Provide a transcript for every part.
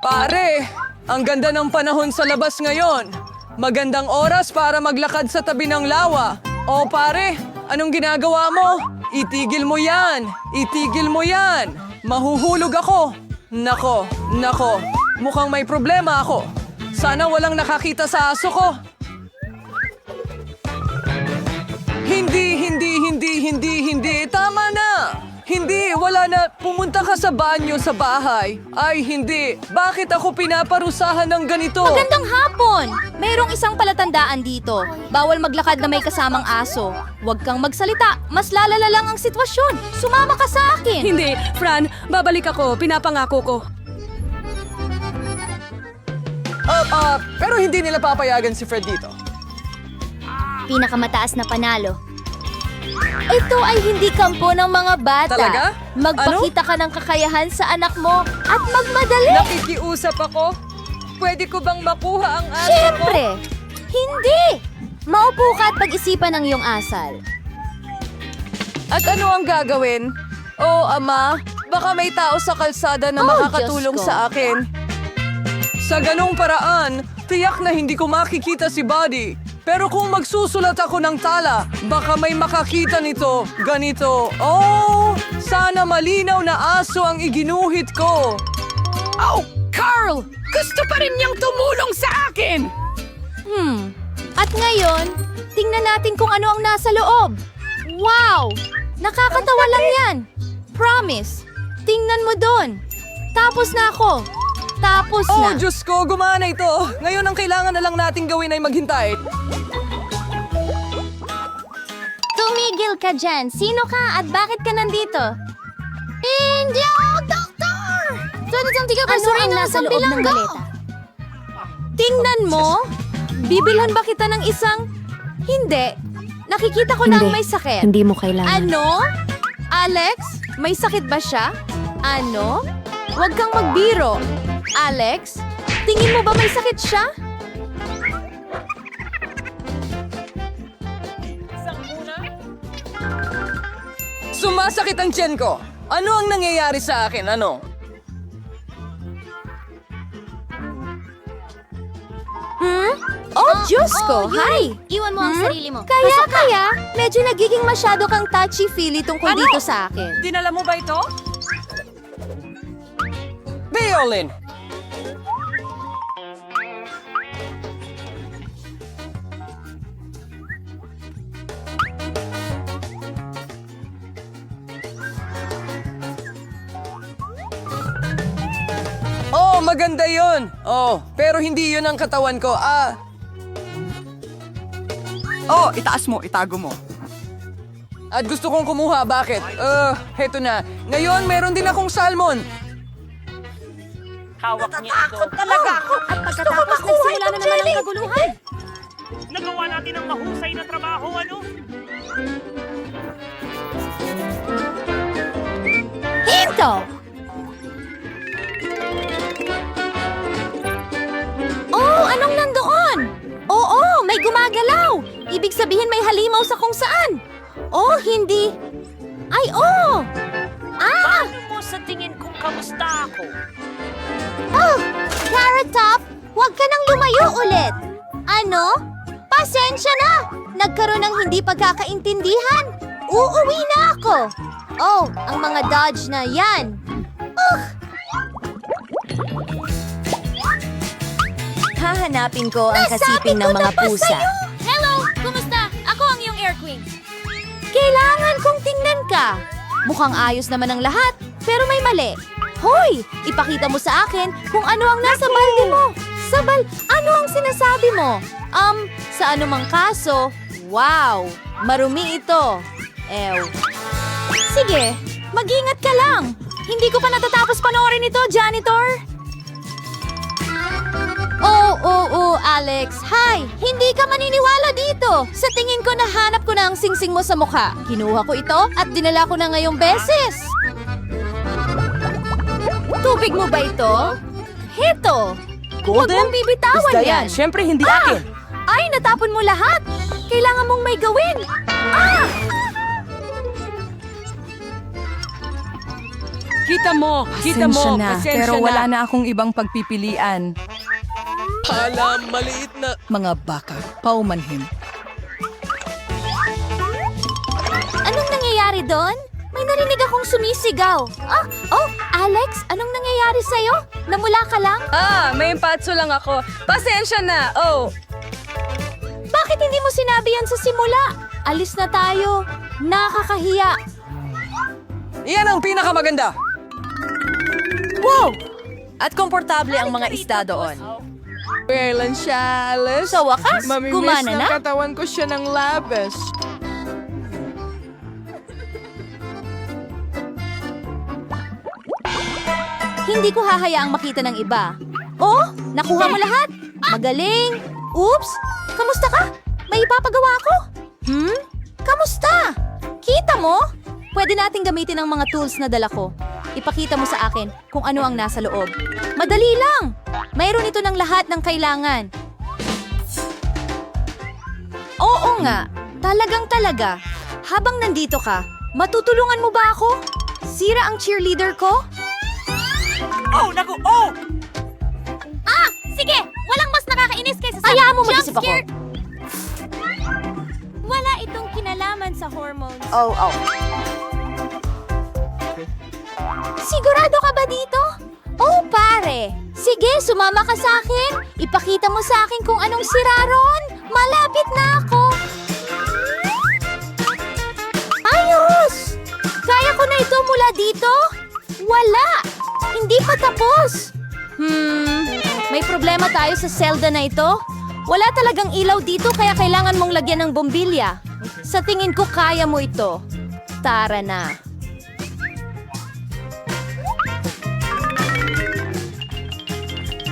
Pare, ang ganda ng panahon sa labas ngayon. Magandang oras para maglakad sa tabi ng lawa. O pare, anong ginagawa mo? Itigil mo yan! Itigil mo yan! Mahuhulog ako! Nako, mukhang may problema ako. Sana walang nakakita sa aso ko. Hindi. Tama na! Hindi, wala na. Pumunta ka sa banyo sa bahay. Ay, hindi. Bakit ako pinaparusahan ng ganito? Magandang hapon! Mayroong isang palatandaan dito. Bawal maglakad na may kasamang aso. Huwag kang magsalita. Mas lalala lang ang sitwasyon. Sumama ka sa akin. Hindi, Fran, babalik ako. Pinapangako ko. Pero hindi nila papayagan si Fred dito. Pinakamataas na panalo. Ito ay hindi kampo ng mga bata. Talaga? Magpakita ka ng kakayahan sa anak mo at magmadali. Nakikiusap ako? Pwede ko bang makuha ang aso ko? Siyempre! Hindi! Maupo ka at pag-isipan ang iyong asal. At ano ang gagawin? Oh, Ama, baka may tao sa kalsada na makakatulong Diyos ko. sa akin. Sa ganong paraan, tiyak na hindi ko makikita si Buddy. Pero kung magsusulat ako ng tala, baka may makakita nito. Ganito. Oh, sana malinaw na aso ang iginuhit ko. Oh, Carl! Gusto pa rin niyang tumulong sa akin! At ngayon, tingnan natin kung ano ang nasa loob. Wow! Nakakatawa lang yan. Promise. Tingnan mo doon. Tapos na ako. Tapos Oh, na. Diyos ko, gumana ito. Ngayon ang kailangan na lang nating gawin ay maghintay. Tumigil ka dyan. Sino ka at bakit ka nandito? Hindi ako, Doktor! Ano ang nasa loob ng maleta? Tingnan mo. Bibilhan ba kita ng isang... Hindi. Nakikita ko na ang may sakit. Hindi mo kailangan. Ano? Alex? May sakit ba siya? Ano? Huwag kang magbiro. Alex? Tingin mo ba may sakit siya? Sumasakit ang tiyan ko. Ano ang nangyayari sa akin? Ano? Oh, Diyos ko! Hi! Iwan mo ang sarili mo. Kaya, medyo nagiging masyado kang touchy-feely tungkol dito sa akin. Dinala mo ba ito? Violin! Oh, maganda yun! Oh, pero hindi yun ang katawan ko. Oh, itaas mo, itago mo. At gusto kong kumuha. Bakit? Heto na. Ngayon, meron din akong salmon. Hawak niya ito. Talaga ako! At pagkatapos nagsimula na naman ang kaguluhan. Nagawa natin ang mahusay na trabaho, ano? Hinto! Oh, anong nandoon? Oo, may gumagalaw. Ibig sabihin may halimaw sa kung saan. Oh, hindi. Ay, oh! Ah! Paano mo sa tingin kung kamusta ako? Oh! Carrot Top, huwag ka nang lumayo ulit. Ano? Pasensya na! Nagkaroon ng hindi pagkakaintindihan. Uuwi na ako. Oh, ang mga dodge na yan. Hahanapin ko ang kasiping ng mga pusa. Hello! Kumusta? Ako ang iyong Air Queen. Kailangan kong tingnan ka. Mukhang ayos naman ang lahat, pero may mali. Hoy! Ipakita mo sa akin kung ano ang nasa balde mo. Ano ang sinasabi mo? Sa anumang kaso, wow! Marumi ito. Ew. Sige, mag-ingat ka lang. Hindi ko pa natatapos panoorin ito, janitor. Oh, Alex. Hi! Hindi ka maniniwala dito. Sa tingin ko, nahanap ko na ang singsing mo sa mukha. Kinuha ko ito at dinala ko na ngayong beses. Tubig mo ba ito? Heto! Huwag mong bibitawan yan. Siyempre, hindi akin. Ay, natapon mo lahat. Kailangan mong may gawin. Ah! Kita mo, Pero wala na akong ibang pagpipilian. Hala, maliit na... Mga baka, paumanhin. Anong nangyayari doon? May narinig akong sumisigaw. Alex, anong nangyayari sa'yo? Namula ka lang? May impatso lang ako. Pasensya na. Bakit hindi mo sinabi yan sa simula? Alis na tayo. Nakakahiya. Iyan ang pinakamaganda! Wow! At komportable ang mga isda doon. Kailan siya, Alice? Sa wakas, Mamimiss gumana ng na? katawan ko siya ng labis. Hindi ko hahayaang makita ng iba. Oh, nakuha mo lahat. Magaling. Oops, kamusta ka? May ipapagawa ako. Kamusta? Kita mo? Pwede nating gamitin ang mga tools na dala ko. Ipakita mo sa akin kung ano ang nasa loob. Madali lang. Mayroon ito ng lahat ng kailangan. Oo nga, talagang talaga. Habang nandito ka, matutulungan mo ba ako? Sira ang cheerleader ko? Sige! Walang mas nakakainis kaysa sa hayaan mo mag-isip ako. Wala itong kinalaman sa hormones. Sigurado ka ba dito? Oh, pare! Sige, sumama ka sa akin. Ipakita mo sa akin kung anong sira ron. Malapit na ako. Ayos! Kaya ko na ito mula dito? Wala! Hindi pa tapos. May problema tayo sa selda na ito. Wala talagang ilaw dito kaya kailangan mong lagyan ng bombilya. Sa tingin ko kaya mo ito. Tara na.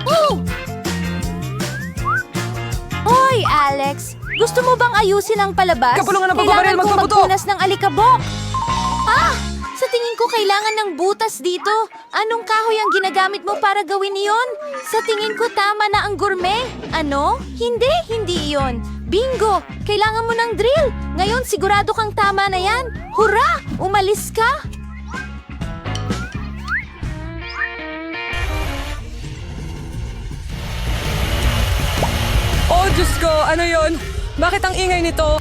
Oh! Hoy, Alex! Gusto mo bang ayusin ang palabas? Kapulungan ng Kailangan papabaril, kong magpaputok! magpunas ng alikabok. Sa tingin ko kailangan ng butas dito. Anong kahoy ang ginagamit mo para gawin iyon? Sa tingin ko tama na ang gourmet. Ano? Hindi iyon. Bingo! Kailangan mo ng drill. Ngayon sigurado kang tama na yan. Hurra! Umalis ka! Oh, Diyos ko! Ano yon? Bakit ang ingay nito?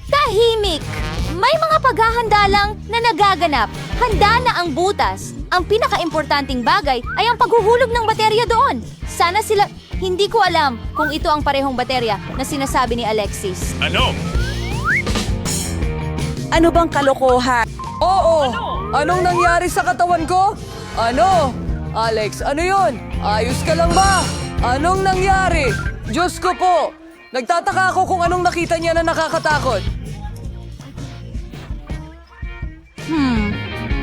Tahimik! May mga paghahanda lang na nagaganap. Handa na ang butas. Ang pinaka-importanting bagay ay ang paghuhulog ng baterya doon. Sana sila... Hindi ko alam kung ito ang parehong baterya na sinasabi ni Alexis. Ano bang kalokohan? Oo! Anong nangyari sa katawan ko? Ano? Alex, ano yon? Ayos ka lang ba? Anong nangyari? Diyos ko po! Nagtataka ako kung anong nakita niya na nakakatakot.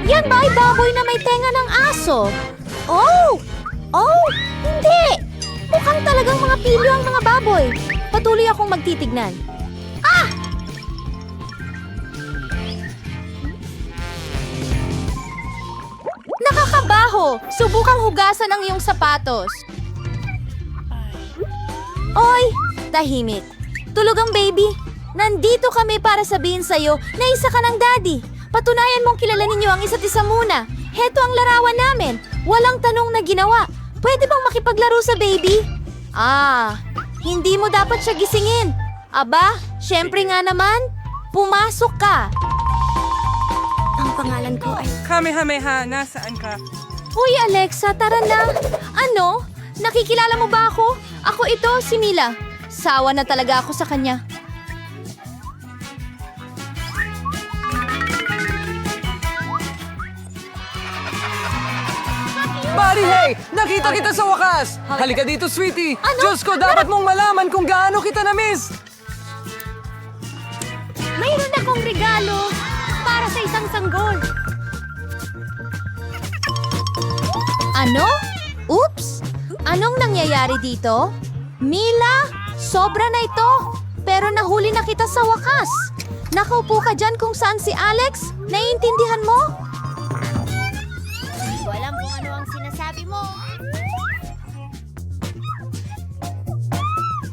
Yan ba ay baboy na may tenga ng aso? Oh! Hindi! Mukhang talagang mga pilyo ang mga baboy. Patuloy akong magtitignan. Nakakabaho! Subukang hugasan ang iyong sapatos. Oy! Tahimik. Tulog ang baby. Nandito kami para sabihin sa'yo na isa ka ng daddy. Patunayan mong kilala ninyo ang isa't isa muna. Heto ang larawan namin. Walang tanong na ginawa. Pwede bang makipaglaro sa baby? Hindi mo dapat siya gisingin. Aba, syempre nga naman. Pumasok ka. Ang pangalan ko ay... Kamehameha, nasaan ka? Uy, Alexa, tara na. Ano? Nakikilala mo ba ako? Ako ito, si Mila. Sawa na talaga ako sa kanya. Buddy, hey! Nakita kita sa wakas! Halika dito, sweetie! Ano? Diyos ko, dapat mong malaman kung gaano kita na-miss! Mayroon akong regalo para sa isang sanggol. Ano? Oops! Anong nangyayari dito? Mila, sobra na ito. Pero nahuli na kita sa wakas. Nakaupo ka dyan kung saan si Alex. Naiintindihan mo? Hindi ko alam kung ano ang sinasabi mo.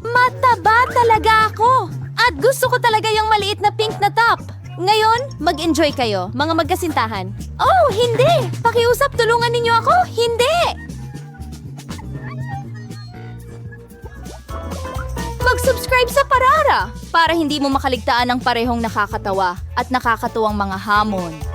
Mataba talaga ako. At gusto ko talaga yung maliit na pink na top. Ngayon, mag-enjoy kayo, mga magkasintahan. Oh, hindi! Pakiusap, tulungan ninyo ako? Hindi! Mag-subscribe sa Parara para hindi mo makaligtaan ang parehong nakakatawa at nakakatuwang mga hamon.